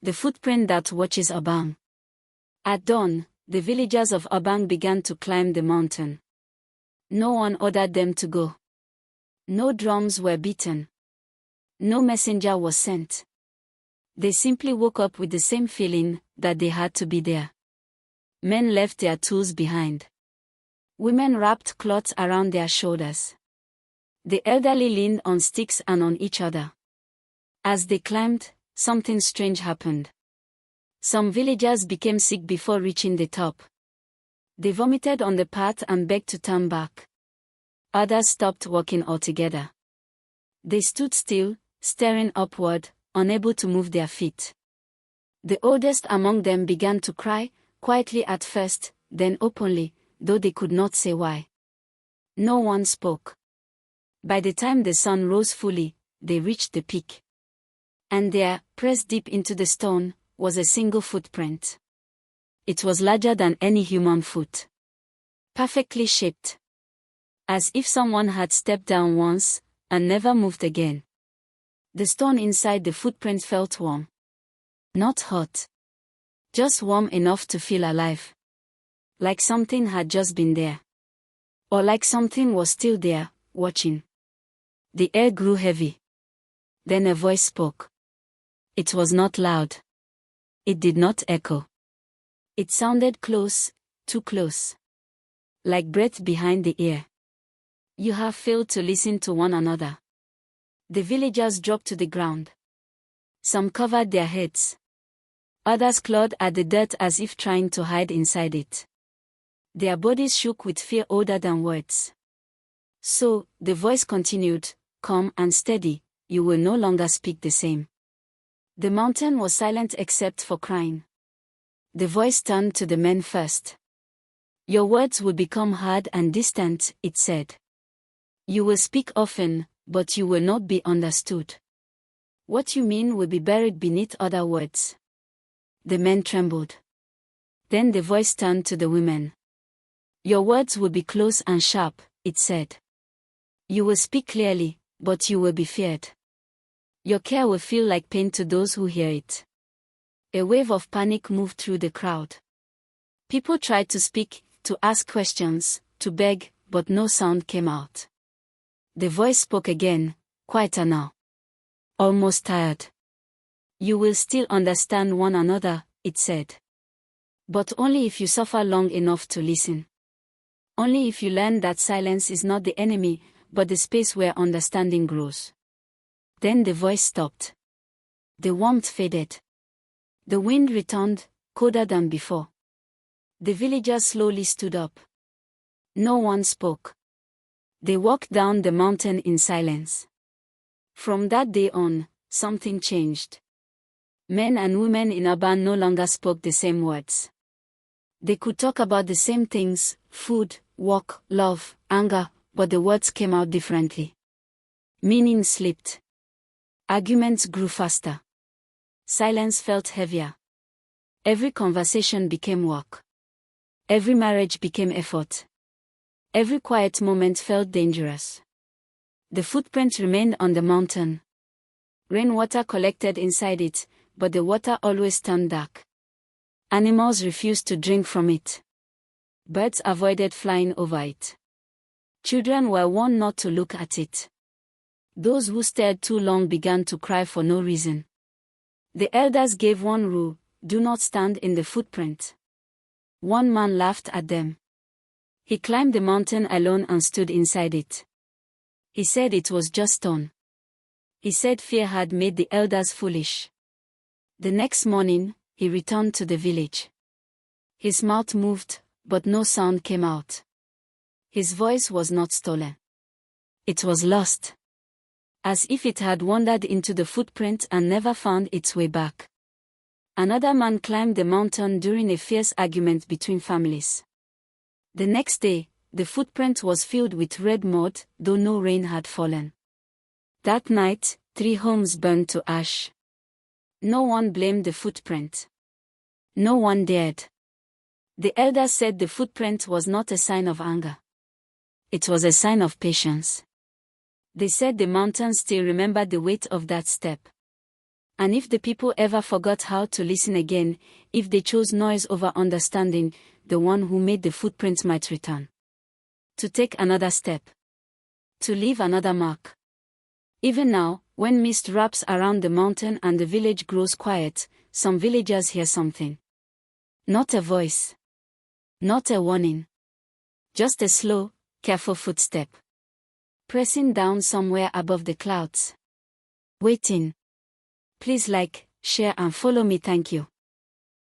The footprint that watches Ubang. At dawn, the villagers of Ubang began to climb the mountain. No one ordered them to go. No drums were beaten. No messenger was sent. They simply woke up with the same feeling that they had to be there. Men left their tools behind. Women wrapped cloths around their shoulders. The elderly leaned on sticks and on each other. As they climbed, something strange happened. Some villagers became sick before reaching the top. They vomited on the path and begged to turn back. Others stopped walking altogether. They stood still, staring upward, unable to move their feet. The oldest among them began to cry, quietly at first, then openly, though they could not say why. No one spoke. By the time the sun rose fully, they reached the peak. And there, pressed deep into the stone, was a single footprint. It was larger than any human foot. Perfectly shaped. As if someone had stepped down once, and never moved again. The stone inside the footprint felt warm. Not hot. Just warm enough to feel alive. Like something had just been there. Or like something was still there, watching. The air grew heavy. Then a voice spoke. It was not loud. It did not echo. It sounded close, too close. Like breath behind the ear. You have failed to listen to one another. The villagers dropped to the ground. Some covered their heads. Others clawed at the dirt as if trying to hide inside it. Their bodies shook with fear older than words. So, the voice continued, calm and steady, you will no longer speak the same. The mountain was silent except for crying. The voice turned to the men first. Your words will become hard and distant, it said. You will speak often, but you will not be understood. What you mean will be buried beneath other words. The men trembled. Then the voice turned to the women. Your words will be close and sharp, it said. You will speak clearly, but you will be feared. Your care will feel like pain to those who hear it. A wave of panic moved through the crowd. People tried to speak, to ask questions, to beg, but no sound came out. The voice spoke again, quieter now. Almost tired. You will still understand one another, it said. But only if you suffer long enough to listen. Only if you learn that silence is not the enemy, but the space where understanding grows. Then the voice stopped. The warmth faded. The wind returned, colder than before. The villagers slowly stood up. No one spoke. They walked down the mountain in silence. From that day on, something changed. Men and women in Ubang no longer spoke the same words. They could talk about the same things, food, work, love, anger, but the words came out differently. Meaning slipped. Arguments grew faster. Silence felt heavier. Every conversation became work. Every marriage became effort. Every quiet moment felt dangerous. The footprint remained on the mountain. Rainwater collected inside it, but the water always turned dark. Animals refused to drink from it. Birds avoided flying over it. Children were warned not to look at it. Those who stared too long began to cry for no reason. The elders gave one rule: do not stand in the footprint. One man laughed at them. He climbed the mountain alone and stood inside it. He said it was just stone. He said fear had made the elders foolish. The next morning, he returned to the village. His mouth moved, but no sound came out. His voice was not stolen. It was lost. As if it had wandered into the footprint and never found its way back. Another man climbed the mountain during a fierce argument between families. The next day, the footprint was filled with red mud, though no rain had fallen. That night, 3 homes burned to ash. No one blamed the footprint. No one dared. The elders said the footprint was not a sign of anger. It was a sign of patience. They said the mountain still remembered the weight of that step. And if the people ever forgot how to listen again, if they chose noise over understanding, the one who made the footprints might return. To take another step. To leave another mark. Even now, when mist wraps around the mountain and the village grows quiet, some villagers hear something. Not a voice. Not a warning. Just a slow, careful footstep. Pressing down somewhere above the clouds. Waiting. Please like, share and follow me, thank you.